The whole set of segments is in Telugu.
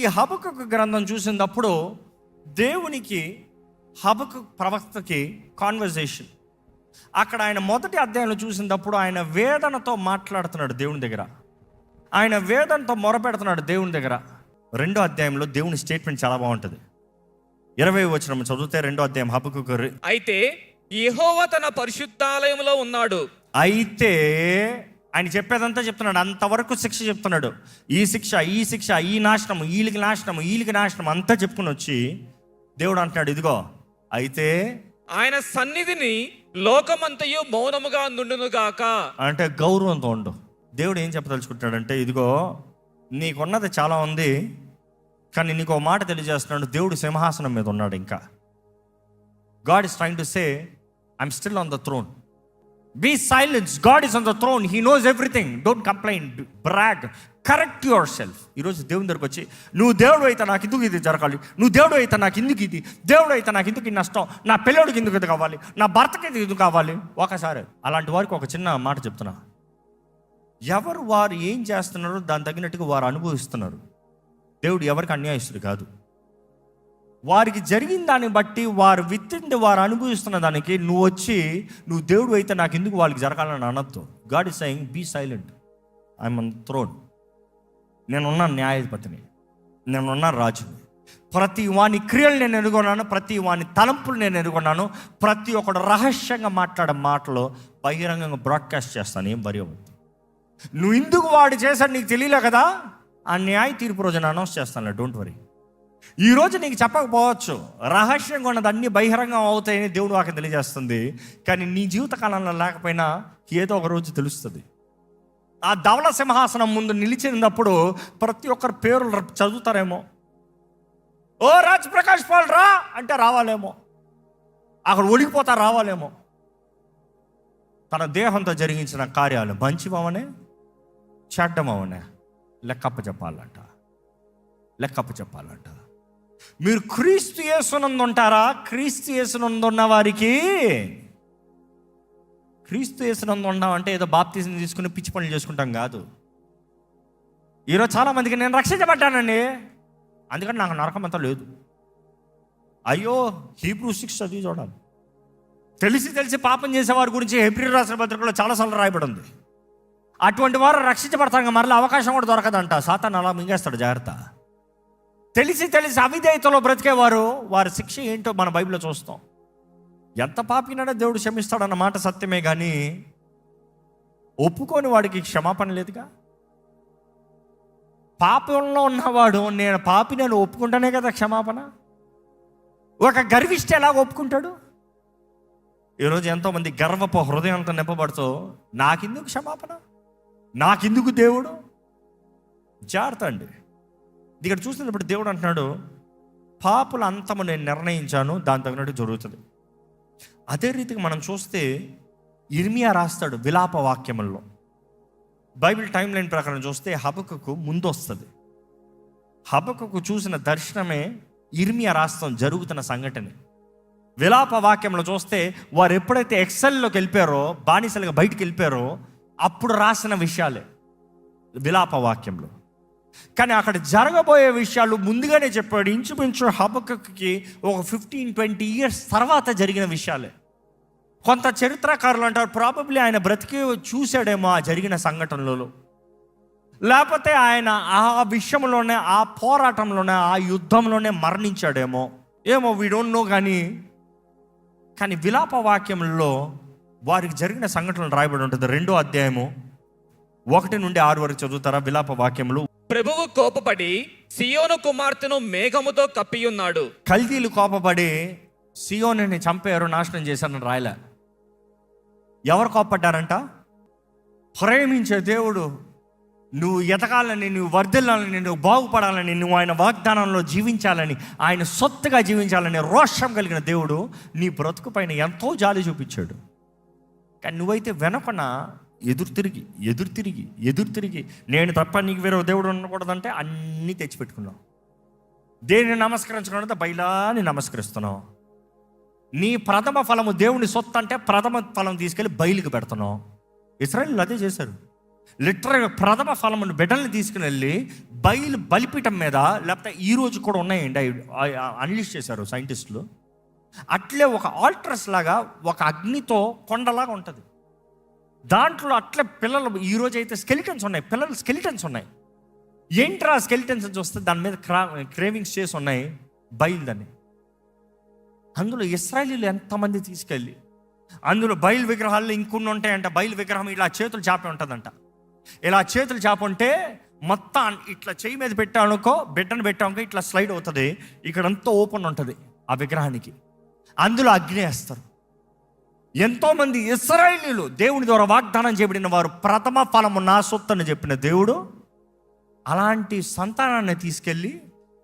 ఈ హబక్కూకు గ్రంథం చూసినప్పుడు దేవునికి హబక్కూకు ప్రవక్తకి కాన్వర్జేషన్. అక్కడ ఆయన మొదటి అధ్యాయంలో చూసినప్పుడు ఆయన వేదనతో మాట్లాడుతున్నాడు దేవుని దగ్గర, ఆయన వేదనతో మొరపెడుతున్నాడు దేవుని దగ్గర. రెండో అధ్యాయంలో దేవుని స్టేట్మెంట్ చాలా బాగుంటుంది. 20వ వచనం చదివితే, రెండో అధ్యాయం హబక్కూకు. అయితే యెహోవా తన పరిశుద్ధాలయంలో ఉన్నాడు. అయితే ఆయన చెప్పేదంతా చెప్తున్నాడు, అంతవరకు శిక్ష చెప్తున్నాడు. ఈ శిక్ష, ఈ శిక్ష, ఈ నాశనం, వీళ్ళకి నాశనం, వీళ్ళకి నాశనం అంతా చెప్పుకుని వచ్చి దేవుడు అంటున్నాడు, ఇదిగో అయితే ఆయన సన్నిధిని లోకమంతయు మౌనముగా నుండునుగాక. అంటే గౌరవంతో ఉండు. దేవుడు ఏం చెప్పదలుచుకుంటాడంటే, ఇదిగో నీకున్నది చాలా ఉంది, కానీ నీకు మాట తెలియజేస్తున్నాడు, దేవుడు సింహాసనం మీద ఉన్నాడు. ఇంకా God is trying to say, I'm still on the throne. Be silence, God is on the throne, he knows everything. Don't complaint, brag, correct yourself. ఈరోజు దేవుని దగ్గరకు వచ్చి, నువ్వు దేవుడు అయితే నాకు ఎందుకు ఇది జరగాలి, నువ్వు దేవుడు అయితే నాకు ఎందుకు ఇది, దేవుడు అయితే నాకు ఎందుకు ఈ నష్టం, నా పిల్లడికి ఎందుకు ఇది కావాలి, నా భర్తకి ఇది కావాలి. ఒకసారి అలాంటి వారికి ఒక చిన్న మాట చెప్తున్నా, ఎవరు వారు ఏం చేస్తున్నారో దాని తగినట్టుగా వారు అనుభవిస్తున్నారు. దేవుడు ఎవరికి అన్యాయస్తుడు కాదు. వారికి జరిగిన దాన్ని బట్టి వారు విత్తింది వారు అనుభవిస్తున్న దానికి నువ్వు వచ్చి, నువ్వు దేవుడు అయితే నాకు ఎందుకు వాళ్ళకి జరగాలని అనొద్దు. God is saying, be silent, I'm on throne. నేనున్న న్యాయాధిపతిని, నేనున్న రాజుని. ప్రతి వాని క్రియలు నేను ఎరుగున్నాను, ప్రతి వాని తలంపులు నేను ఎరుగున్నాను. ప్రతి ఒక్కడు రహస్యంగా మాట్లాడే మాటలు బహిరంగంగా బ్రాడ్కాస్ట్ చేస్తాను. ఏం వరి అవ్వద్దు. నువ్వు ఇందుకు వాడు చేశాడు నీకు తెలియలే కదా, ఆ న్యాయ తీర్పు రోజున అనౌన్స్ చేస్తాను. Don't worry. ఈరోజు నీకు చెప్పకపోవచ్చు, రహస్యంగా ఉన్నది అన్ని బహిరంగం అవుతాయని దేవుడు వాకి తెలియజేస్తుంది. కానీ నీ జీవితకాలంలో లేకపోయినా ఏదో ఒక రోజు తెలుస్తుంది. ఆ ధవళ సింహాసనం ముందు నిలిచినప్పుడు ప్రతి ఒక్కరి పేర్లు చదువుతారేమో. ఓ రాజ్ ప్రకాష్ పాల్ రా అంటే రావాలేమో, అక్కడ ఒడిగిపోతా రావాలేమో. తన దేహంతో జరిగించిన కార్యాలు మంచివనే చెడ్డమవనే లెక్కప్ప చెప్పాలంట. మీరు క్రీస్తు యేసునందు ఉంటారా? క్రీస్తు యేసునందు ఉన్న వారికి, క్రీస్తు యేసునందు ఉన్నామంటే ఏదో బాప్తిజం తీసుకుని పిచ్చి పనులు చేసుకుంటాం కాదు. ఈరోజు చాలామందికి నేను రక్షించబడ్డానండి, అందుకని నాకు నరకం అంతా లేదు. అయ్యో, హీబ్రూ 6 చదివి చూడాలి. తెలిసి పాపం చేసేవారి గురించి హెబ్రీ రాసిన పత్రికలో చాలాసార్లు రాయబడి ఉంది. అటువంటి వారు రక్షించబడతాం, మరలా అవకాశం కూడా దొరకదంట. సాతాను అలా మింగేస్తాడు, జాగ్రత్త. తెలిసి అవిధేయతలో బ్రతికేవారు, వారి శిక్ష ఏంటో మన బైబిల్లో చూస్తాం. ఎంత పాపినాడో దేవుడు క్షమిస్తాడన్న మాట సత్యమే, కానీ ఒప్పుకొని వాడికి క్షమాపణ లేదుగా. పాపంలో ఉన్నవాడు నేను పాపి, నేను ఒప్పుకుంటానే కదా క్షమాపణ. ఒక గర్విష్టి ఎలాగ ఒప్పుకుంటాడు? ఈరోజు ఎంతోమంది గర్వపు హృదయంతో నింపబడుతూ, నాకెందుకు క్షమాపణ, నాకెందుకు దేవుడు. జాగ్రత్త అండి. ఇక్కడ చూసినప్పుడు దేవుడు అంటున్నాడు, పాపుల అంతము నేను నిర్ణయించాను, దాని తగినట్టు జరుగుతుంది. అదే రీతికి మనం చూస్తే ఇర్మియా రాస్తాడు విలాప వాక్యముల్లో. బైబిల్ టైం లైన్ ప్రకారం చూస్తే హబక్కూకు ముందు వస్తుంది. హబక్కూకు చూసిన దర్శనమే ఇర్మియా రాస్తాం జరుగుతున్న సంఘటన. విలాప వాక్యంలో చూస్తే వారు ఎప్పుడైతే ఎక్సెల్లోకి వెళ్ళిపోయారో, బానిసలుగా బయటికి వెళ్ళిపోయారో, అప్పుడు రాసిన విషయాలే విలాప వాక్యంలో. కానీ అక్కడ జరగబోయే విషయాలు ముందుగానే చెప్పాడు. ఇంచుమించు హబక్కూకుకి ఒక 15-20 years తర్వాత జరిగిన విషయాలే. కొంత చరిత్రకారులు అంటారు ప్రాబబ్లీ ఆయన బ్రతికి చూశాడేమో ఆ జరిగిన సంఘటనలలో, లేకపోతే ఆయన ఆ విషయంలోనే, ఆ పోరాటంలోనే, ఆ యుద్ధంలోనే మరణించాడేమో, ఏమో వీ డోంట్ నో. కానీ విలాప వాక్యంలో వారికి జరిగిన సంఘటనలు రాయబడి ఉంటుంది. 2వ అధ్యాయము 1 నుండి 6 వరకు చదువుతారా? విలాప వాక్యములు. ప్రభువు కోపపడి సియోను కుమార్తెను మేఘముతో కప్పియున్నాడు. కల్దీలు కోపపడి సియోనుని చంపారు, నాశనం చేశారని రాయలే. ఎవరు కోపపడ్డారంట? ప్రేమించే దేవుడు నువ్వు ఎదగాలని, నువ్వు వర్ధిల్లాలని, నువ్వు బాగుపడాలని, నువ్వు ఆయన వాగ్దానంలో జీవించాలని, ఆయన సొత్తుగా జీవించాలని రోషం కలిగిన దేవుడు నీ బ్రతుకు పైన ఎంతో జాలి చూపించాడు. కానీ నువ్వైతే వెనకన ఎదురు తిరిగి నేను తప్ప నీకు వేరే దేవుడు ఉండకూడదంటే అన్నీ తెచ్చిపెట్టుకున్నావు. దేనిని నమస్కరించకుండా బయలాని నమస్కరిస్తున్నావు. నీ ప్రథమ ఫలము దేవుని సొత్తు అంటే ప్రథమ ఫలం తీసుకెళ్ళి బయలుకి పెడుతున్నావు. ఇశ్రాయేలు అదే చేశారు. లిటరల్గా ప్రథమ ఫలమును బిడ్డల్ని తీసుకుని వెళ్ళి బలిపీఠం మీద, లేకపోతే ఈ రోజు కూడా ఉన్నాయండి, అనలిస్ట్ చేశారు సైంటిస్టులు. అట్లే ఒక ఆల్టర్స్ లాగా ఒక అగ్నితో కొండలాగా ఉంటుంది. దాంట్లో అట్లే పిల్లలు, ఈరోజు అయితే స్కెలిటన్స్ ఉన్నాయి, పిల్లలు స్కెలిటన్స్ ఉన్నాయి. ఏంట్రా స్కెలిటన్స్ చూస్తే దాని మీద క్రేవింగ్స్ చేసి ఉన్నాయి, బయలుదని. అందులో ఇశ్రాయేలీలు ఎంతమంది తీసుకెళ్ళి, అందులో బయలు విగ్రహాల్లో ఇంకొన్ని ఉంటాయంట. బయలు విగ్రహం ఇలా చేతులు చాపి ఉంటుందంట. ఇలా చేతులు చాపి ఉంటే మొత్తం ఇట్లా చేయి మీద పెట్టానుకో, బిడ్డను పెట్టానుకో ఇట్లా స్లైడ్ అవుతుంది, ఇక్కడంతా ఓపెన్ ఉంటుంది ఆ విగ్రహానికి. అందులో అగ్ని వేస్తారు. ఎంతోమంది ఇశ్రాయేలీలు దేవుని ద్వారా వాగ్దానం చేయబడిన వారు, ప్రథమ ఫలము నా సొత్తు అని చెప్పిన దేవుడు అలాంటి సంతానాన్ని తీసుకెళ్ళి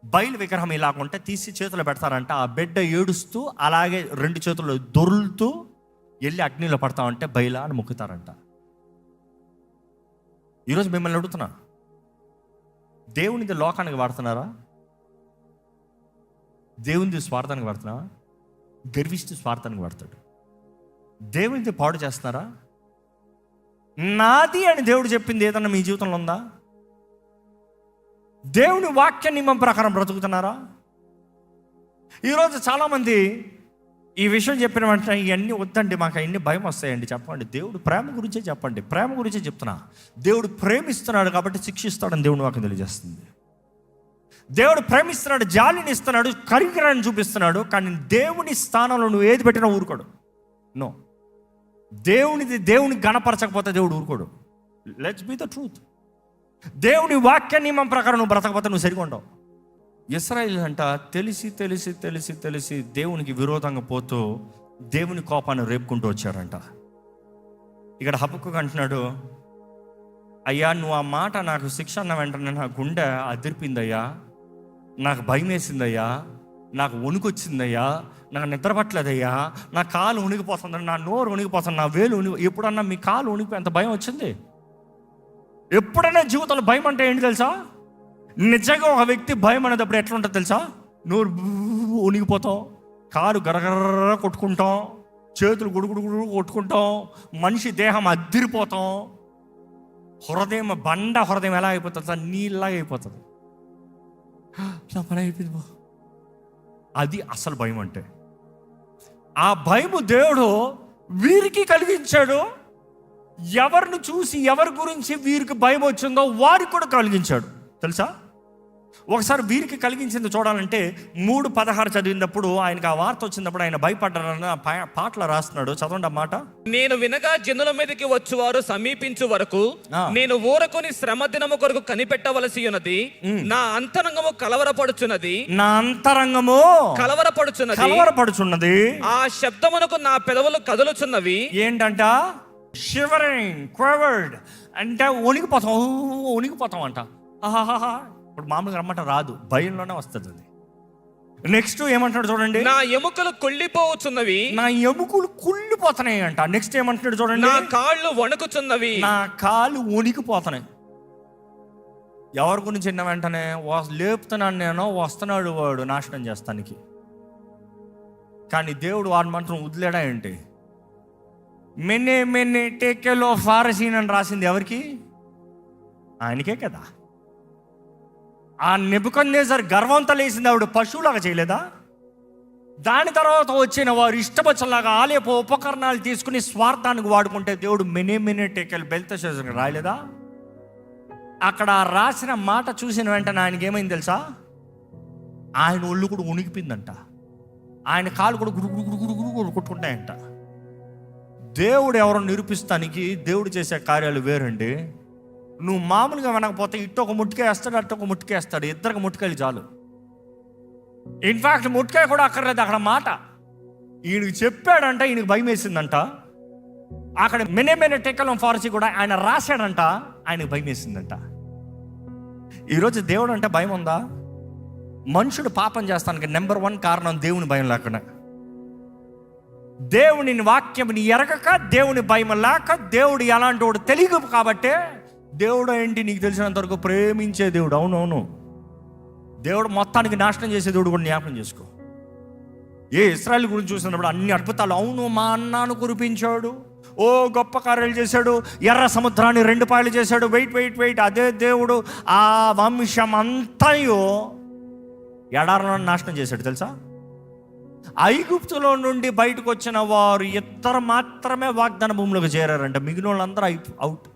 బయలు విగ్రహం ఇలాగుంటే తీసి చేతులు పెడతారంట. ఆ బిడ్డ ఏడుస్తూ అలాగే 2 చేతులు దొరులుతూ వెళ్ళి అగ్నిలో పడతామంటే బయలా అని మొక్కుతారంట. ఈరోజు మిమ్మల్ని అడుగుతున్నా, దేవునిది లోకానికి వాడుతున్నారా? దేవునిది స్వార్థానికి వాడుతున్నావా? గర్విష్టి స్వార్థానికి వాడతాడు. దేవునిది పాడు చేస్తున్నారా? నాది అని దేవుడు చెప్పింది ఏదన్నా మీ జీవితంలో ఉందా? దేవుని వాక్య నియమం ప్రకారం బ్రతుకుతున్నారా? ఈరోజు చాలామంది ఈ విషయం చెప్పిన వెంటనే ఇవన్నీ వద్దండి, మాకు అవన్నీ భయం వస్తాయండి. చెప్పండి, దేవుడు ప్రేమ గురించే చెప్పండి. ప్రేమ గురించే చెప్తున్నా. దేవుడు ప్రేమిస్తున్నాడు కాబట్టి శిక్షిస్తాడని దేవుని వాక్యం తెలియజేస్తుంది. దేవుడు ప్రేమిస్తున్నాడు, జాలిని ఇస్తున్నాడు, కరికరాన్ని చూపిస్తున్నాడు. కానీ దేవుని స్థానంలో నువ్వు ఏది పెట్టినా ఊరుకోడు. నో, దేవుని గణపరచకపోతే దేవుడు ఊరుకోడు. Let's be the truth. దేవుని వాక్య నియమం ప్రకారం నువ్వు బ్రతకపోతే నువ్వు సరిగా ఉండవు. ఇశ్రాయేలు అంట తెలిసి తెలిసి తెలిసి తెలిసి దేవునికి విరోధంగా పోతూ దేవుని కోపాన్ని రేపుకుంటూ వచ్చారంట. ఇక్కడ హబక్కూకు అంటున్నాడు, అయ్యా నువ్వు ఆ మాట నాకు శిక్ష అన్న వెంటనే నా గుండె అదిరిపిందయ్యా, నాకు భయం వేసిందయ్యా, నాకు వణుకొచ్చిందయ్యా, నాకు నిద్ర పట్టలేదయ్యా, నా కాలు వణికిపోతుంది, నా నోరు వణికిపోతుంది, నా వేలు ఎప్పుడన్నా మీ కాలు వణికిపోయి అంత భయం వచ్చింది? ఎప్పుడైనా జీవితంలో భయం అంటే ఏంటి తెలుసా? నిజంగా ఒక వ్యక్తి భయం అనేటప్పుడు ఎట్లా ఉంటుంది తెలుసా? నోరు వణికిపోతాం, కాలు గరగర కొట్టుకుంటాం, చేతులు గుడుగుడు కొట్టుకుంటాం, మనిషి దేహం అద్దిరిపోతాం, హృదయం హృదయం ఎలా అయిపోతుంది? నీళ్ళలాగా అయిపోతుంది. నా పని అయిపోయింది. అది అసలు భయం అంటే. ఆ భయము దేవుడు వీరికి కలిగించాడు. ఎవరిని చూసి ఎవరి గురించి వీరికి భయం వచ్చిందో వారికి కూడా కలిగించాడు తెలుసా? ఒకసారి వీరికి కలిగించింది చూడాలంటే 3:16 చదివినప్పుడు ఆయనకు ఆ వార్త వచ్చినప్పుడు ఆయన భయపడ్డారని పాటలు రాస్తున్నాడు. చదవండి ఆ మాట. నేను వినగా జనుల మీదకి వచ్చువారు సమీపించు వరకు నేను ఊరకొని శ్రమ దినము కొరకు కనిపెట్టవలసి ఉన్నది. నా అంతరంగము కలవరపడుచున్నది, నా అంతరంగము కలవరపడుచున్నది. ఆ శబ్దమునకు నా పెదవులు కదులుచున్నవి. ఏంటంట? షివరింగ్, క్వవర్డ్ అంటే వణికిపోతాం అంట. ఆహాహా, ఇప్పుడు మామూలుగా రమ్మంట రాదు, భయంలోనే వస్తుంది అది. నెక్స్ట్ ఏమంటాడు చూడండి, నా ఎముకలు కుళ్ళిపోవచ్చున్నవి, నా ఎముకలు కుళ్ళిపోతున్నాయి అంట. నెక్స్ట్ ఏమంటున్నాడు చూడండి, నా కాళ్ళు వణుకుచున్నవి, నా కాళ్ళు వణికిపోతున్నాయి. ఎవరి గురించి విన్న వెంటనే లేపుతున్నాను నేను, వస్తున్నాడు వాడు నాశనం చేస్తానికి. కానీ దేవుడు వాడి మాత్రం వదిలేడా ఏంటి? మెనే టేకెలో ఫారసీన్ అని రాసింది ఎవరికి? ఆయనకే కదా. ఆ నెబుకద్నెజర్ గర్వంతో లేసింది ఆవిడ పశువులాగా చేయలేదా? దాని తర్వాత వచ్చిన వారు ఇష్టపచ్చలాగా ఆలయపు ఉపకరణాలు తీసుకుని స్వార్థానికి వాడుకుంటే దేవుడు మెనే టేకెల్ బెల్తెషాజర్కి రాయలేదా? అక్కడ రాసిన మాట చూసిన వెంటనే ఆయనకి ఏమైంది తెలుసా? ఆయన ఒళ్ళు కూడా ఉనికిపోయిందంట, ఆయన కాళ్ళు కూడా గుడు కొట్టుకుంటాయంట. దేవుడు ఎవరో నిరూపిస్తానికి దేవుడు చేసే కార్యాలు వేరండి. నువ్వు మామూలుగా వినకపోతే ఇటు ఒక ముట్టుకాయ వేస్తాడు, అటు ఒక ముట్టుకాయ వేస్తాడు, ఇద్దరికి ముట్టుకాయలు చాలు. ఇన్ఫాక్ట్ ముట్టుకాయ కూడా అక్కర్లేదు. అక్కడ మాట ఈయనకి చెప్పాడంట, ఈయనకి భయం వేసిందంట. అక్కడ మెనే టెక్కలం ఫారసీ కూడా ఆయన రాశాడంట, ఆయనకు భయం వేసిందంట. ఈరోజు దేవుడు అంటే భయం ఉందా? మనుషుడు పాపం చేస్తానికి నెంబర్ 1 కారణం దేవుని భయం లేకుండా. దేవుని వాక్యంని ఎరగక, దేవుని భయం లేక, దేవుడు ఎలాంటి వాడు తెలియదు. కాబట్టే దేవుడు ఏంటి నీకు తెలిసినంత వరకు ప్రేమించే దేవుడు. అవునవును, దేవుడు మొత్తానికి నాశనం చేసే దేవుడు కూడా జ్ఞాపకం చేసుకో. ఇశ్రాయేలు గురించి చూసినప్పుడు అన్ని అద్భుతాలు, అవును మా అన్నాను కురిపించాడు, ఓ గొప్ప కార్యాలు చేశాడు, ఎర్ర సముద్రాన్ని 2 పాయలు చేశాడు. వెయిట్ అదే దేవుడు ఆ వంశం అంతయో ఎడారిలో నాశనం చేశాడు తెలుసా. ఐగుప్తులో నుండి బయటకు వచ్చిన వారు 2 మాత్రమే వాగ్దాన భూమిలోకి చేరారంట, మిగిలిన వాళ్ళందరూ అవుట్.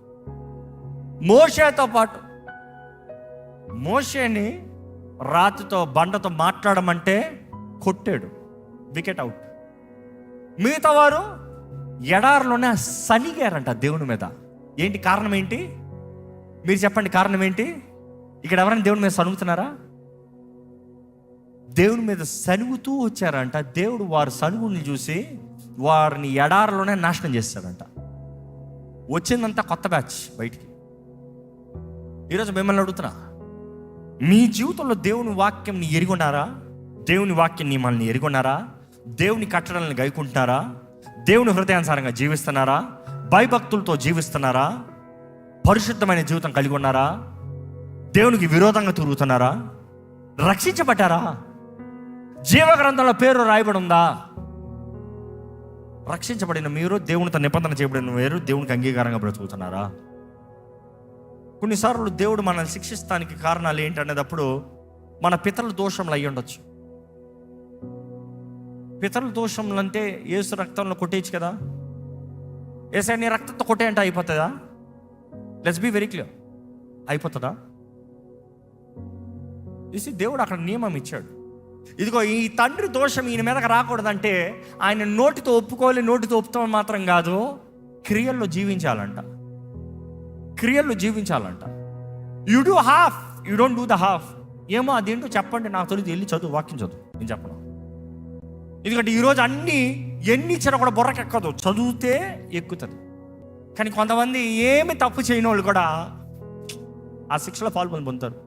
మోషేతో పాటు. మోషేని రాతితో బండతో మాట్లాడమంటే కొట్టాడు, వికెట్ అవుట్. మిగతా వారు ఎడారిలోనే సనిగారంట దేవుని మీద. ఏంటి కారణం ఏంటి? మీరు చెప్పండి, కారణం ఏంటి? ఇక్కడ ఎవరైనా దేవుని మీద సనుగుతున్నారా? దేవుని మీద సనుగుతూ వచ్చారంట. దేవుడు వారి సనుగుని చూసి వారిని ఎడారిలోనే నాశనం చేస్తాడంట. వచ్చిందంతా కొత్త బ్యాచ్ బయటికి. ఈరోజు మిమ్మల్ని అడుగుతున్నా, మీ జీవితంలో దేవుని వాక్యంని ఎరిగొన్నారా? దేవుని వాక్యం నియమాలని ఎరిగొన్నారా? దేవుని కట్టడలను గైకుంటున్నారా? దేవుని హృదయానుసారంగా జీవిస్తున్నారా? భయభక్తులతో జీవిస్తున్నారా? పరిశుద్ధమైన జీవితం కలిగి ఉన్నారా? దేవునికి విరోధంగా తిరుగుతున్నారా? రక్షించబడ్డారా? జీవగ్రంథంలో పేరు రాయబడి ఉందా? రక్షించబడిన మీరు, దేవునితో నిబంధన చేయబడిన మీరు దేవునికి అంగీకారంగా బ్రతుకుతున్నారా? కొన్నిసార్లు దేవుడు మనల్ని శిక్షిస్తానికి కారణాలు ఏంటనేటప్పుడు మన పితరుల దోషంలో అయ్యి ఉండొచ్చు. పితరుల దోషంలు అంటే యేసు రక్తంలో కొట్టేయచ్చు కదా. ఏసై నీ రక్తంతో కొట్టే అంటే అయిపోతుందా? లెట్స్ బీ వెరీ క్లియర్, అయిపోతుందా? చూసి దేవుడు అక్కడ నియమం ఇచ్చాడు. ఇదిగో ఈ తండ్రి దోషం ఈయన మీదకి రాకూడదంటే ఆయన నోటితో ఒప్పుకోవాలి. నోటితో ఒప్పుతాం మాత్రం కాదు, క్రియల్లో జీవించాలంట. క్రియల్లో జీవించాలంట. You do half, you don't do the half. ఏమో అదేంటో చెప్పండి, నాకు తెలియదు, వెళ్ళి చదువు, వాక్యం చదువు, నేను చెప్పను. ఎందుకంటే ఈరోజు ఎన్ని ఇచ్చినా కూడా బుర్రకెక్కదు, చదివితే ఎక్కుతుంది. కానీ కొంతమంది ఏమి తప్పు చేయని వాళ్ళు కూడా ఆ శిక్షలో పాల్గొని పొందుతారు.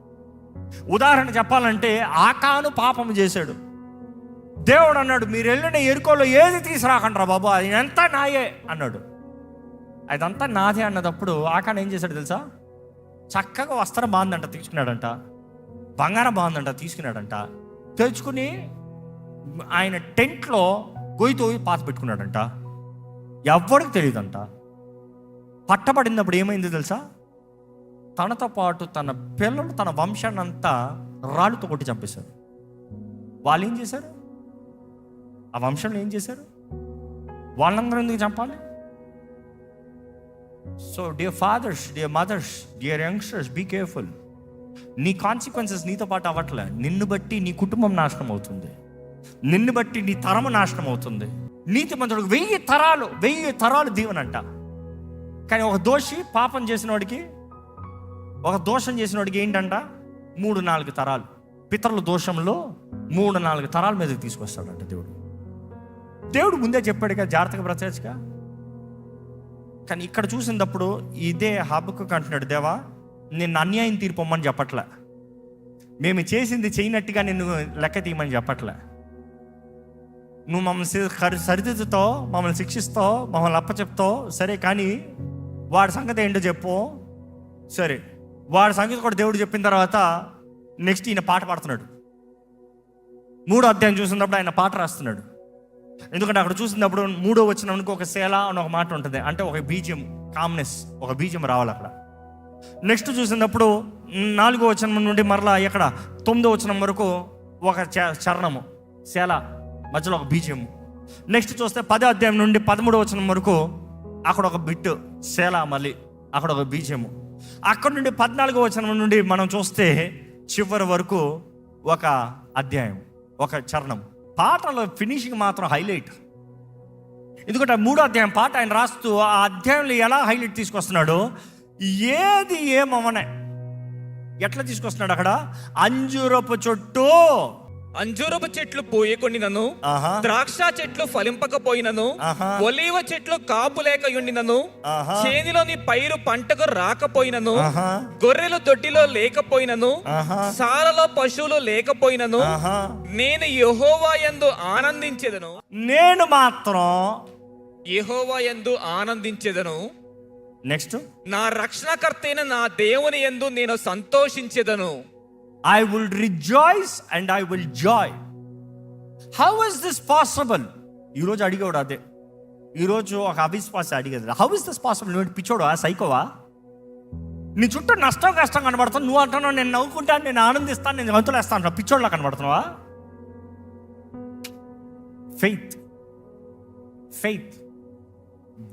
ఉదాహరణ చెప్పాలంటే ఆకాను పాపం చేశాడు. దేవుడు అన్నాడు, మీరు వెళ్ళిన ఎరుకోలో ఏది తీసుకురాకండ్రా బాబు, అది ఎంత నాయే అన్నాడు. అదంతా నాదే అన్నదప్పుడు ఆకాను ఏం చేశాడు తెలుసా? చక్కగా వస్త్రం బాగుందంట తీసుకున్నాడంట, బంగారం బాగుందంట తీసుకున్నాడంట, తెచ్చుకుని ఆయన టెంట్లో గొయ్యితో పాత పెట్టుకున్నాడంట. ఎవ్వడికి తెలియదంట. పట్టబడినప్పుడు ఏమైంది తెలుసా? తనతో పాటు తన పిల్లలు, తన వంశాన్ని అంతా రాళ్ళతో కొట్టి చంపేశారు. వాళ్ళు ఏం చేశారు? ఆ వంశంలో ఏం చేశారు? వాళ్ళందరూ ఎందుకు చంపాలి? So dear fathers, dear mothers, dear youngsters, be careful. నీ కాన్సిక్వెన్సెస్ నీతో పాటు అవ్వట్లే. నిన్ను బట్టి నీ కుటుంబం నాశనం అవుతుంది, నిన్ను బట్టి నీ తరము నాశనం అవుతుంది. నీతిమంతుడికి 1000 తరాలు దీవెనంట. కానీ ఒక దోషి పాపం చేసిన వాడికి, ఒక దోషం చేసిన వాడికి ఏంటంట? 3-4 తరాలు. పితరుల దోషంలో 3-4 తరాల మీదకి తీసుకొస్తాడంట దేవుడు. దేవుడు ముందే చెప్పాడుగా, జాగ్రత్తగా బ్రతకచ్చుగా. కానీ ఇక్కడ చూసినప్పుడు ఇదే హబక్కుకు అంటున్నాడు, దేవా నిన్ను అన్యాయం తీర్పొమ్మని చెప్పట్లే, మేము చేసింది చేయనట్టుగా నిన్ను లెక్క తీయమని చెప్పట్లే. నువ్వు మమ్మల్ని సరిదిద్దుతావు, మమ్మల్ని శిక్షిస్తావు, మమ్మల్ని అప్పచెప్తావు, సరే. కానీ వాడి సంగతి ఏంటో చెప్పు. సరే, వాడి సంగతి కూడా దేవుడు చెప్పిన తర్వాత నెక్స్ట్ ఈయన పాట పాడుతున్నాడు. 3వ అధ్యాయం చూసినప్పుడు ఆయన పాట రాస్తున్నాడు. ఎందుకంటే అక్కడ చూసినప్పుడు 3వ వచనానికి ఒక శేల అని ఒక మాట ఉంటుంది, అంటే ఒక బీజం, కామ్నెస్, ఒక బీజం రావాలి అక్కడ. నెక్స్ట్ చూసినప్పుడు 4వ వచనం నుండి మరలా ఎక్కడ 9వ వచనం వరకు ఒక చరణము, శేల, మధ్యలో ఒక బీజము. నెక్స్ట్ చూస్తే 10వ అధ్యాయం నుండి 13వ వచనం వరకు అక్కడ ఒక బిట్టు, శేల, మళ్ళీ అక్కడ ఒక బీజము. అక్కడ నుండి 14వ వచనం నుండి మనం చూస్తే చివరి వరకు ఒక అధ్యాయం, ఒక చరణం. పాటలో ఫినిషింగ్ మాత్రం హైలైట్. ఎందుకంటే 3వ అధ్యాయం పాట ఆయన రాస్తూ ఆ అధ్యాయంలో ఎలా హైలైట్ తీసుకొస్తున్నాడో, ఏది ఏమవనే ఎట్లా తీసుకొస్తున్నాడు అక్కడ? అంజూరపు చెట్లు పోయకొనినను, ద్రాక్ష చెట్లు ఫలింపకపోయినను, ఒలీవ చెట్లు కాపు లేకయుండినను, చేనిలోని పైరు పంటకు రాకపోయినను, గొర్రెలు దొడ్డిలో లేకపోయినను, సాలలో పశువులు లేకపోయినను, నేను యెహోవా యందు ఆనందించెదను. నేను మాత్రం యెహోవా యందు ఆనందించెదను. నెక్స్ట్, నా రక్షణకర్త అయిన నా దేవుని యందు నేను సంతోషించెదను. I will rejoice and I will joy. How is this possible? ఈరోజు అడిగేవాడు అదే. ఈరోజు ఒక అవిశ్వాస అడిగేది, హౌ ఇస్ దిస్ పాసిబుల్? నువ్వు పిచ్చోడా, సైకోవా? నీ చుట్టూ నష్టం కష్టం కనబడుతుంది, నువ్వు అంటున్నావు నేను నవ్వుకుంటాను, నేను ఆనందిస్తాను, నేను గంతులేస్తాను, పిచ్చోడ్లా కనబడుతున్నావా? Faith, faith.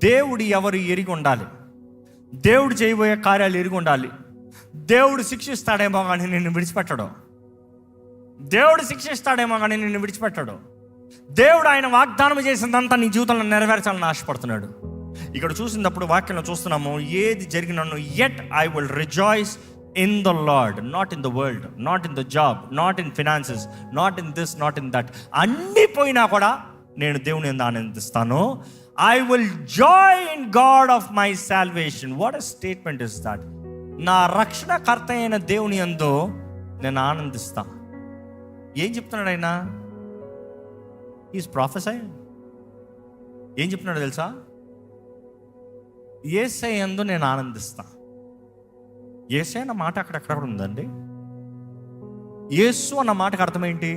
దేవుడు ఎవరు ఎరిగి ఉండాలి, దేవుడు చేయబోయే కార్యాలు ఎరిగి ఉండాలి. దేవుడు శిక్షిస్తాడేమో కానీ నిన్ను విడిచిపెట్టడు. దేవుడు శిక్షిస్తాడేమో కానీ నిన్ను విడిచిపెట్టడు. దేవుడు ఆయన వాగ్దానం చేసిందంతా నీ జీవితంలో నెరవేర్చాలని ఆశపడుతున్నాడు. ఇక్కడ చూసినప్పుడు వాక్యంలో చూస్తున్నాము, ఏది జరిగినను yet I will rejoice in the Lord, not in the world, not in the job, not in finances, not in this, not in that. అన్నీ పోయినా కూడా నేను దేవుని యందు ఆనందిస్తాను. I will joy in God of my salvation. What a statement is that? నా రక్షణకర్త అయిన దేవుని యందు నేను ఆనందిస్తా. ఏం చెప్తున్నాడు ఆయన? ఈజ్ ప్రొఫెసైయింగ్. ఏం చెప్తున్నాడు తెలుసా? యేసయ్య యందు నేను ఆనందిస్తా. యేసయ్య అన్న మాట అక్కడెక్కడ ఉందండి? యేసు అన్న మాటకు అర్థం ఏంటి?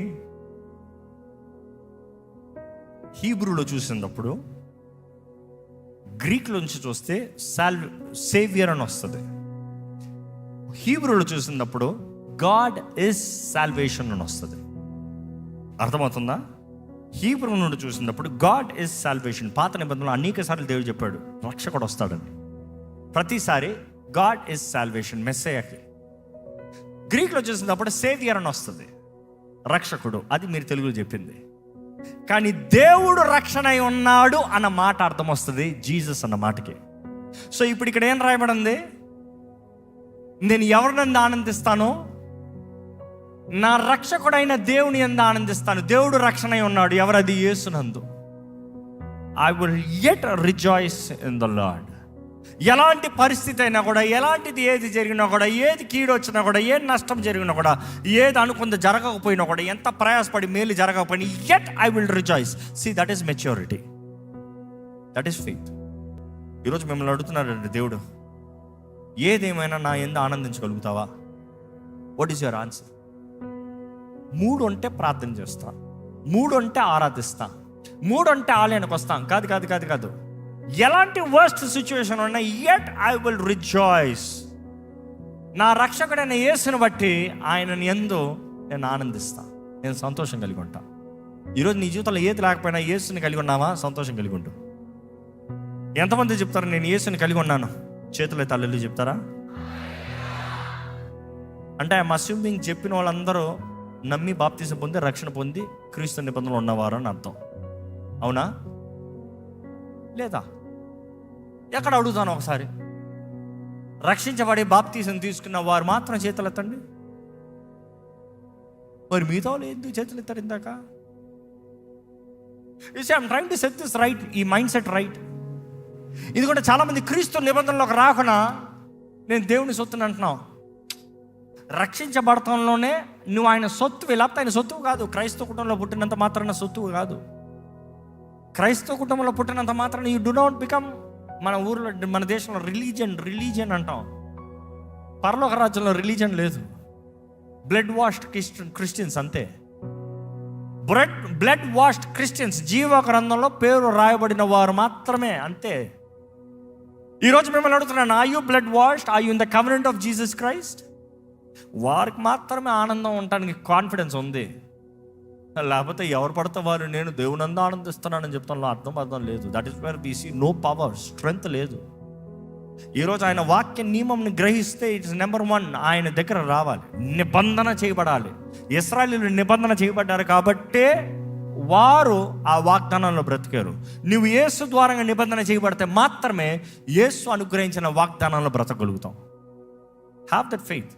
హీబ్రూలో చూసినప్పుడు, గ్రీక్లోంచి చూస్తే సేవియర్ అని వస్తుంది. హీబ్రూలో చూసినప్పుడు గాడ్ ఇస్ సాల్వేషన్ అని వస్తుంది. అర్థమవుతుందా? హీబ్రూ నుండి చూసినప్పుడు గాడ్ ఇస్ సాల్వేషన్. పాత నిబంధనలో అనేక సార్లు దేవుడు చెప్పాడు రక్షకుడు వస్తాడని. ప్రతిసారి గాడ్ ఇస్ సాల్వేషన్ మెస్సయ్యకి. గ్రీక్లో చూసినప్పుడు సేవియర్ అని వస్తుంది, రక్షకుడు. అది మీరు తెలుగులో చెప్పింది. కానీ దేవుడు రక్షణ అయి ఉన్నాడు అన్న మాట అర్థం వస్తుంది జీసస్ అన్న మాటకి. సో ఇప్పుడు ఇక్కడ ఏం రాయబడింది? నేను ఎవరినందు ఆనందిస్తాను? నా రక్షకుడైన దేవుని యందు ఆనందిస్తాను. దేవుడు రక్షణ అయి ఉన్నాడు. ఎవరది? యేసునందు. I will yet rejoice in the Lord. ఎలాంటి పరిస్థితి అయినా కూడా, ఎలాంటిది ఏది జరిగినా కూడా, ఏది కీడు వచ్చినా కూడా, ఏది నష్టం జరిగినా కూడా, ఏది అనుకుంది జరగకపోయినా కూడా, ఎంత ప్రయాసపడి మేలు జరగకపోయినా yet I will rejoice. See, that is maturity, that is faith. ఈరోజు మిమ్మల్ని అడుగుతున్నాడండి దేవుడు, ఏదేమైనా నా యందు ఆనందించగలుగుతావా? What is your answer? 3 ఉంటే ప్రార్థన చేస్తా, 3 ఉంటే ఆరాధిస్తా, 3 ఉంటే ఆలయానికి వస్తాం. కాదు కాదు కాదు కాదు. ఎలాంటి వర్స్ట్ సిచ్యువేషన్ ఉన్నా yet I will rejoice. నా రక్షకుడైన యేసుని బట్టి ఆయన యందు నేను ఆనందిస్తా, నేను సంతోషం కలిగి ఉంటా. ఈరోజు నీ జీవితంలో ఏది లేకపోయినా యేసుని కలిగి ఉన్నావా? సంతోషం కలిగి ఉంటూ. ఎంతమంది చెప్తారు నేను యేసుని కలిగి ఉన్నాను? చేతులు అయితే అల్లెలు చెప్తారా? అంటే ఐఎమ్ అస్యూమింగ్ చెప్పిన వాళ్ళందరూ నమ్మి బాప్తిసం పొంది రక్షణ పొంది క్రీస్తు నిబంధనలు ఉన్నవారు అని అర్థం. అవునా లేదా? ఎక్కడ అడుగుతాను ఒకసారి, రక్షించబడి బాప్తిసం తీసుకున్న వారు మాత్రం చేతులు ఎత్తండి. మరి మిగతా వాళ్ళు ఎందుకు చేతులు ఎత్తారు ఇందాక? I'm trying to set this right, ఈ మైండ్ సెట్ రైట్. ఇది కూడా చాలామంది క్రీస్తు నిబంధనలోకి రాకుండా నేను దేవుని సొత్తుని అంటున్నావు. రక్షించబడటంలోనే నువ్వు ఆయన సొత్తువి, లేకపోతే ఆయన సొత్తువు కాదు. క్రైస్తవ కుటుంబంలో పుట్టినంత మాత్రాన సొత్తువు కాదు. క్రైస్తవ కుటుంబంలో పుట్టినంత మాత్రాన యూ డు నాట్ బికమ్, మన ఊర్లో మన దేశంలో రిలీజియన్ అంటాం. పరలోక రాజ్యంలో రిలీజియన్ లేదు. బ్లడ్ వాష్డ్ క్రిస్టియన్స్ అంతే. బ్లడ్ వాష్డ్ క్రిస్టియన్స్, జీవ గ్రంథంలో పేరు రాయబడిన వారు మాత్రమే, అంతే. ఈరోజు మిమ్మల్ని అడుగుతున్నాను, are you blood washed? Are you in the covenant of Jesus Christ? వారికి మాత్రమే ఆనందం ఉండటానికి కాన్ఫిడెన్స్ ఉంది. లేకపోతే ఎవరు పడితే వారు నేను దేవునందు ఆనందిస్తున్నానని చెప్తాను అర్థం లేదు. That is where we see no power, strength లేదు. ఈరోజు ఆయన వాక్య నియమంని గ్రహిస్తే ఇట్స్ నెంబర్ 1 ఆయన దగ్గర రావాలి, నిబంధన చేయబడాలి. ఇశ్రాయేలీయులు నిబంధన చేయబడ్డారు కాబట్టే వారు ఆ వాగ్దానంలో బ్రతికారు. నువ్వు యేసు ద్వారా నిబంధన చేయబడితే మాత్రమే యేసు అనుగ్రహించిన వాగ్దానంలో బ్రతకగలుగుతాం. Have that faith.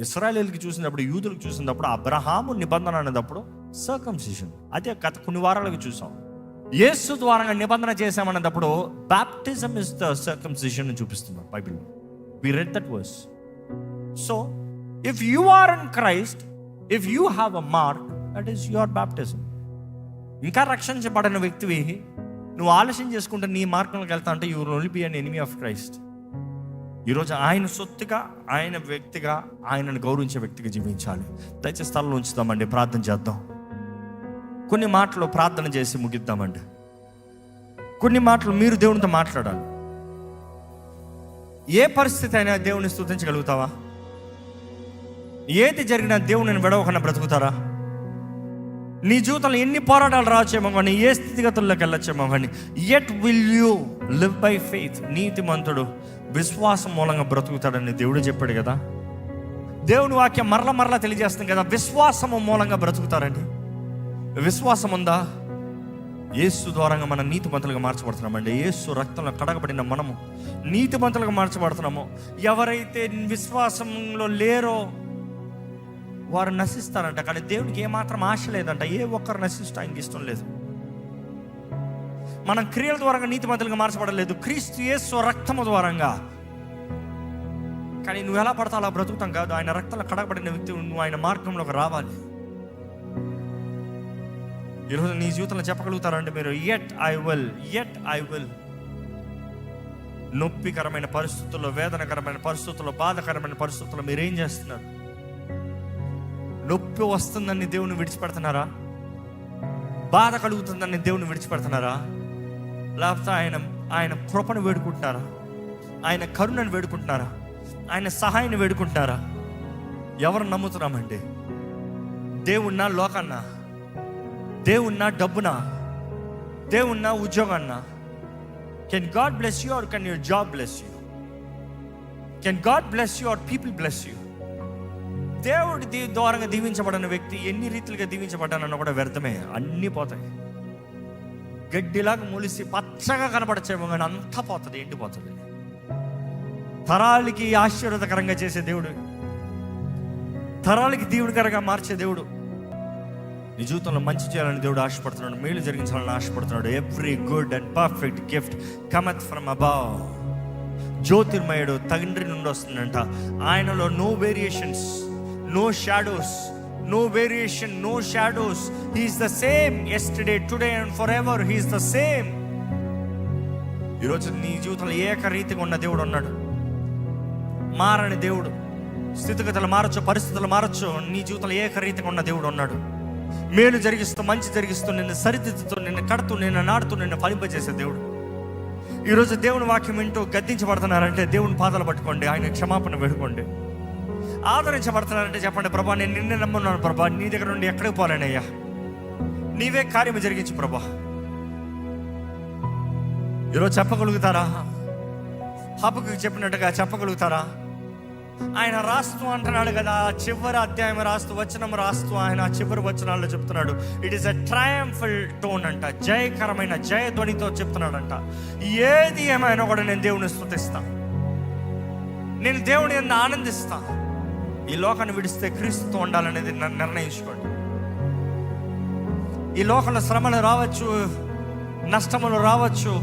ఇశ్రాయేలీయులకి చూసినప్పుడు, యూదులకు చూసినప్పుడు, అబ్రహాము నిబంధన అనేటప్పుడు సర్కంసిషన్, అదే గత కొన్ని వారాలకు చూసాం. యేసు ద్వారా నిబంధన చేశామనేటప్పుడు బాప్టిజం ఇస్ ద సర్కంసిషన్ అని చూపిస్తున్నారు బైబిల్లో. We read that verse. So if you are in Christ, if you have a mark, that is your baptism. ఇంకా రక్షించబడిన వ్యక్తివి నువ్వు ఆలస్యం చేసుకుంటే నీ మార్గంలోకి వెళ్తా అంటే you will only be an enemy of Christ. ఈరోజు ఆయన సొత్తుగా, ఆయన వ్యక్తిగా, ఆయనను గౌరవించే వ్యక్తిగా జీవించాలి. దయచేసి స్థలంలో ఉంచుదామండి, ప్రార్థన చేద్దాం. కొన్ని మాటలు ప్రార్థన చేసి ముగిద్దామండి. కొన్ని మాటలు మీరు దేవునితో మాట్లాడాలి. ఏ పరిస్థితి అయినా దేవుని స్తుతించగలుగుతావా? ఏది జరిగినా దేవుని విడవకుండా బ్రతుకుతారా? నీ జీవితంలో ఎన్ని పోరాటాలు రావచ్చేమో కానీ, ఏ స్థితిగతుల్లోకి వెళ్ళొచ్చేమో కానీ, yet will you live by faith. నీతిమంతుడు విశ్వాసం మూలంగా బ్రతుకుతాడని దేవుడు చెప్పాడు కదా. దేవుని వాక్యం మరలా తెలియజేస్తుంది కదా, విశ్వాసము మూలంగా బ్రతుకుతారని. విశ్వాసం ఉందా? యేసు ద్వారంగా మనం నీతిమంతులుగా మార్చబడుతున్నామండి. యేసు రక్తంలో కడగబడిన మనము నీతిమంతులుగా మార్చబడుతున్నాము. ఎవరైతే విశ్వాసంలో లేరో వారు నశిస్తారంట. కానీ దేవునికి ఏమాత్రం ఆశ లేదంట. ఏ ఒక్కరు నశిస్తూ ఆయనకి ఇష్టం లేదు. మనం క్రియల ద్వారంగా నీతిమంతులుగా మార్చబడలేదు, క్రీస్తు యేసు రక్తము ద్వారంగా. కానీ నువ్వు ఎలా పడతావు అలా బ్రతుకుతాం కాదు. ఆయన రక్తంలో కడగబడిన వ్యక్తి నువ్వు ఆయన మార్గంలోకి రావాలి. ఈరోజు నీ జీవితంలో చెప్పగలుగుతారంటే మీరు యెట్ ఐ విల్. నొప్పికరమైన పరిస్థితుల్లో, వేదనకరమైన పరిస్థితుల్లో, బాధకరమైన పరిస్థితుల్లో మీరేం చేస్తున్నారు? నొప్పి వస్తుందని దేవుని విడిచిపెడుతున్నారా? బాధ కలుగుతుందని దేవుని విడిచిపెడుతున్నారా? లేకపోతే ఆయన కృపను వేడుకుంటున్నారా? ఆయన కరుణను వేడుకుంటున్నారా? ఆయన సహాయాన్ని వేడుకుంటున్నారా? ఎవరు నమ్ముతున్నామండి? దేవున్నా, లోకన్నా? దేవున్నా, డబ్బునా? దేవున్నా, ఉద్యోగాన్నా? Can God bless you or can your job bless you? Can God bless you or people bless you? దేవుడి ద్వారంగా దీవించబడిన వ్యక్తి ఎన్ని రీతిలుగా దీవించబడ్డానన్న కూడా వ్యర్థమే. అన్నీ పోతాయి. గడ్డిలాగా మొలిసి పచ్చగా కనపడచ్చేమో కానీ అంతా పోతుంది, ఎండిపోతుంది. తరాలకి ఆశీర్వాదకరంగా చేసే దేవుడు, తరాలకి దీవుడికరంగా మార్చే దేవుడు. నీ జీవితంలో మంచి చేయాలని దేవుడు ఆశపడుతున్నాడు, మేలు జరిగించాలని ఆశపడుతున్నాడు. Every good and perfect gift cometh from above. జ్యోతిర్మయుడు తండ్రి నుండి వస్తుందంట. ఆయనలో no variations, no shadows, no variation, no shadows. He is the same yesterday, today and forever. He is the same. ఈరోజు నీ జీవితంలో ఏకరీతిగా ఉన్న దేవుడు ఉన్నాడు. మారని దేవుడు. స్థితిగతులు మారచ్చు, పరిస్థితులు మారచ్చు. నీ జీవితంలో ఏకరీతిగా ఉన్న దేవుడు ఉన్నాడు. మేలు జరిగిస్తూ, మంచి జరిగిస్తూ, నిన్ను సరిదిద్దుతూ, నిన్ను కడుతూ, నిన్ను నాడుతూ, నిన్ను ఫలింపజేసే దేవుడు. ఈరోజు దేవుని వాక్యం వింటూ గద్దించబడుతున్నారంటే దేవుని పాదాలు పట్టుకోండి, ఆయన క్షమాపణ వేడుకోండి. ఆదరించబడుతున్నారంటే చెప్పండి, ప్రభా నేను నిన్నే నమ్మున్నాను ప్రభా, నీ దగ్గర నుండి ఎక్కడికి పోలేనయ్యా, నీవే కార్యము జరిగించు ప్రభా. ఈరోజు చెప్పగలుగుతారా? హబక్కు చెప్పినట్టుగా చెప్పగలుగుతారా? ఆయన రాస్తూ అంటున్నాడు కదా, చివరి అధ్యాయం రాస్తూ, వచనం రాస్తూ ఆయన చివరి వచనాల్లో చెప్తున్నాడు, ఇట్ ఈస్ ఎ ట్రయంఫుల్ టోన్ అంట. జయకరమైన జయధ్వనితో చెప్తున్నాడంట. ఏది ఏమైనా కూడా నేను దేవుని స్తుతిస్తా, నేను దేవుని యందు ఆనందిస్తా. ఈ లోకాన్ని విడిస్తే క్రీస్తుతో ఉండాలనేది నిర్ణయించుకోండి. ఈ లోకంలో శ్రమలు రావచ్చు, నష్టములు రావచ్చు,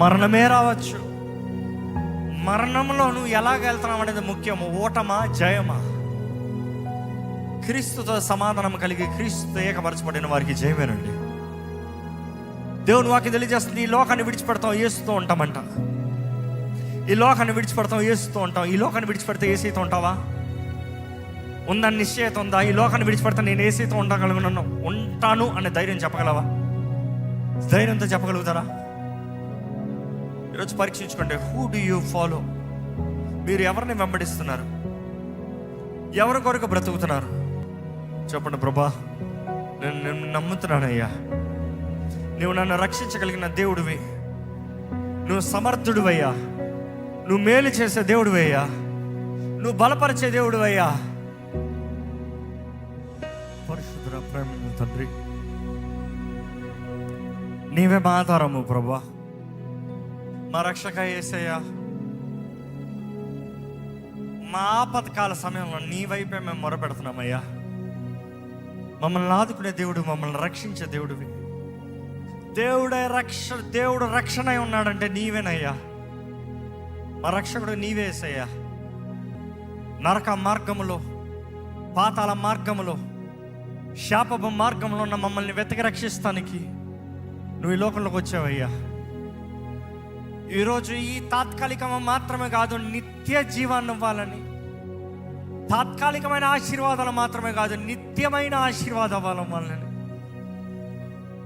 మరణమే రావచ్చు. మరణంలో నువ్వు ఎలాగ వెళ్తున్నావు అనేది ముఖ్యము. ఓటమా, జయమా? క్రీస్తుతో సమాధానం కలిగి క్రీస్తుతో ఏకపరచబడిన వారికి జయమేనండి. దేవుని వాక్యం తెలియజేస్తుంది, ఈ లోకాన్ని విడిచిపెడతాం, యేసుతో ఉంటామంట. ఈ లోకాన్ని విడిచిపెడతాం, యేసుతో ఉంటాం. ఈ లోకాన్ని విడిచిపెడితే యేసుతో ఉంటావా? ఉందని నిశ్చయత ఉందా? ఈ లోకాన్ని విడిచిపెడతా నేను యేసుతో ఉంటాను అనే ధైర్యం చెప్పగలవా? ధైర్యంతో చెప్పగలుగుతారా? ఈరోజు పరీక్షించుకోండి. Who do you follow? మీరు ఎవరిని వెంబడిస్తున్నారు? ఎవరి కొరకు బ్రతుకుతున్నారు? చెప్పండి, ప్రభా నేను నమ్ముతున్నానయ్యా, నువ్వు నన్ను రక్షించగలిగిన దేవుడివి, నువ్వు సమర్థుడివయ్యా, నువ్వు మేలు చేసే దేవుడివయ్యా, నువ్వు బలపరిచే దేవుడివయ్యా. పరిశుద్ధ ప్రేమ తండ్రి, నీవే మా ఆధారము ప్రభా, మా రక్షక యేసయ్యా. మా ఆపత్కాల సమయంలో నీ వైపే మేము మొరపెడుతున్నామయ్యా. మమ్మల్ని ఆదుకునే దేవుడు, మమ్మల్ని రక్షించే దేవుడివి. దేవుడు రక్షణ ఉన్నాడంటే నీవేనయ్యా. మా రక్షకుడు నీవే యేసయ్యా. నరక మార్గములో, పాతాళ మార్గములో, శాపపు మార్గంలో ఉన్న మమ్మల్ని వెతికి రక్షిస్తానికి నువ్వు ఈ లోకంలోకి వచ్చావయ్యా. ఈరోజు ఈ తాత్కాలికం మాత్రమే కాదు, నిత్య జీవాన్ని ఇవ్వాలని, తాత్కాలికమైన ఆశీర్వాదాలు మాత్రమే కాదు, నిత్యమైన ఆశీర్వాదాలు ఇవ్వాలని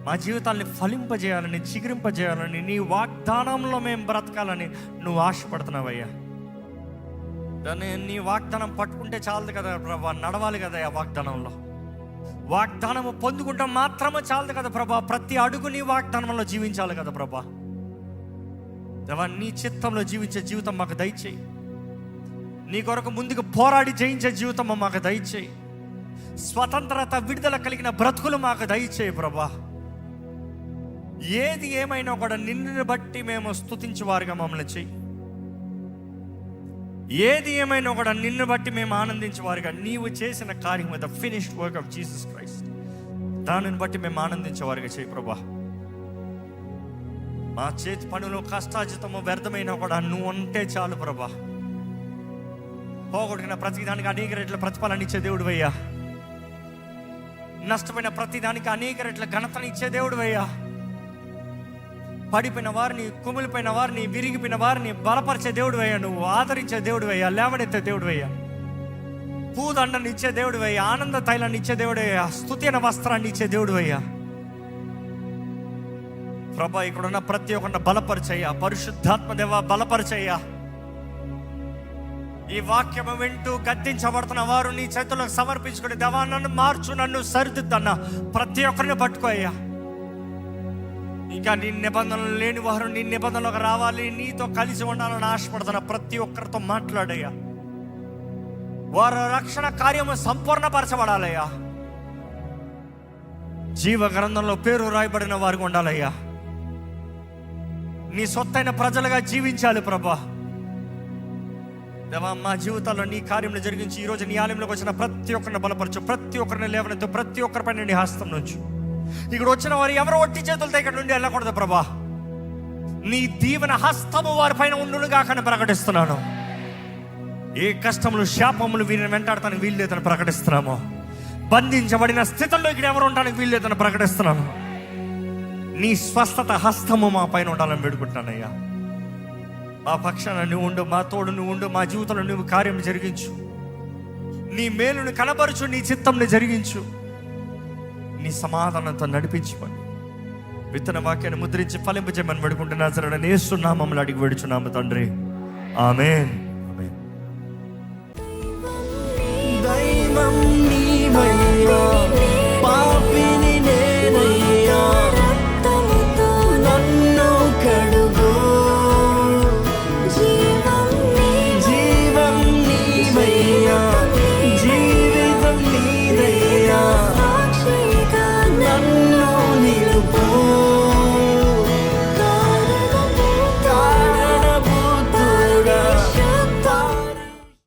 మా జీవితాన్ని ఫలింపజేయాలని, చిగురింపజేయాలని, నీ వాగ్దానంలో మేము బ్రతకాలని నువ్వు ఆశపడుతున్నావయ్యా. దాన్ని నీ వాగ్దానం పట్టుకుంటే చాలదు కదా ప్రభా, నడవాలి కదా ఆ వాగ్దానంలో. వాగ్దానము పొందుకుంటాం మాత్రమే చాలదు కదా ప్రభా, ప్రతి అడుగు నీ వాగ్దానంలో జీవించాలి కదా ప్రభా. దేవా, నీ చిత్తంలో జీవించే జీవితం మాకు దయచేయి. నీ కొరకు ముందుకు పోరాడి జయించే జీవితం మాకు దయచేయి. స్వతంత్రత, విడుదల కలిగిన బ్రతుకులు మాకు దయచేయి ప్రభా. ఏది ఏమైనా కూడా నిన్ను బట్టి మేము స్తుతించే వారుగా మమ్మల్ని చెయ్యి. ఏది ఏమైనా కూడా నిన్ను బట్టి మేము ఆనందించే వారుగా, నీవు చేసిన కార్యం the finished work of Jesus Christ, దానిని బట్టి మేము ఆనందించే వారుగా చేయి ప్రభా. మా చేతి పనులు కష్టాజితము వ్యర్థమైనా కూడా నువ్వు ఉంటే చాలు ప్రభా. పోగొట్టిన ప్రతిదానికి అనేక రెట్ల ప్రతిఫలాన్ని ఇచ్చే దేవుడు అయ్యా. నష్టమైన ప్రతిదానికి అనేక రెట్ల ఘనతని ఇచ్చే దేవుడు అయ్యా. పడిపోయిన వారిని, కుమిలిపోయిన వారిని, విరిగిపోయిన వారిని బలపరిచే దేవుడు అయ్యా. నువ్వు ఆదరించే దేవుడు అయ్యా, లేవనెత్తే దేవుడు అయ్యా. పూదండని ఇచ్చే దేవుడు అయ్యా, ఆనంద తైలాన్ని ఇచ్చే దేవుడు అయ్యా, స్తుతి అనే వస్త్రాన్ని ఇచ్చే దేవుడు అయ్యా. ప్రభా, ఇక్కడున్న ప్రతి ఒక్కరిని బలపరిచయ్యా. పరిశుద్ధాత్మ దేవా, బలపరిచయ్యా. ఈ వాక్యము వింటూ గద్దించబడుతున్న వారు నీ చేతులకు సమర్పించుకుని, దేవా నన్ను మార్చు, నన్ను సరిదిద్దన్న ప్రతి ఒక్కరిని పట్టుకోయ్యా. ఇంకా నీ నిబంధనలు లేని వారు నీ నిబంధనలకు రావాలి, నీతో కలిసి ఉండాలని ఆశపడుతున్న ప్రతి ఒక్కరితో మాట్లాడయ్యా. వారి రక్షణ కార్యము సంపూర్ణపరచబడాలయ్యా. జీవ గ్రంథంలో పేరు రాయబడిన వారికి ఉండాలయ్యా. నీ సొత్తైన ప్రజలుగా జీవించాలి ప్రభా. దేవా, మా జీవితాల్లో నీ కార్యంలో జరిగించి ఈరోజు నీ ఆలయంలోకి వచ్చిన ప్రతి ఒక్కరిని బలపరచు, ప్రతి ఒక్కరిని లేవనెత్తు, ప్రతి ఒక్కరిపైన నీ హస్తం నుంచి. ఇక్కడ వచ్చిన వారు ఎవరో ఒట్టి చేతులతో ఇక్కడ నుండి వెళ్ళకూడదు ప్రభా. నీ దీవెన హస్తము వారిపైన ఉండునుగా కానీ ప్రకటిస్తున్నాను. ఏ కష్టములు, శాపములు వీరిని వెంటాడటానికి వీలు లేదని ప్రకటిస్తున్నాము. బంధించబడిన స్థితిలో ఇక్కడ ఎవరు ఉండడానికి వీలు లేదని ప్రకటిస్తున్నాను. నీ స్వస్థత హస్తము మా పైన ఉండాలని వేడుకుంటున్నానయ్యా. మా పక్షాన నువ్వు ఉండు, మా తోడు నువ్వు ఉండు, మా జీవితంలో నువ్వు కార్యం జరిగించు. నీ మేలును కనబరుచు, నీ చిత్తంని జరిగించు, నీ సమాధానంతో నడిపించుకొని విత్తన వాక్యాన్ని ముద్రించి ఫలింపజేయమని వేడుకుంటున్నా. సరే, యేసు నామములో అడిగి వేడుచున్నాము తండ్రి, ఆమేన్. ఆమేన్.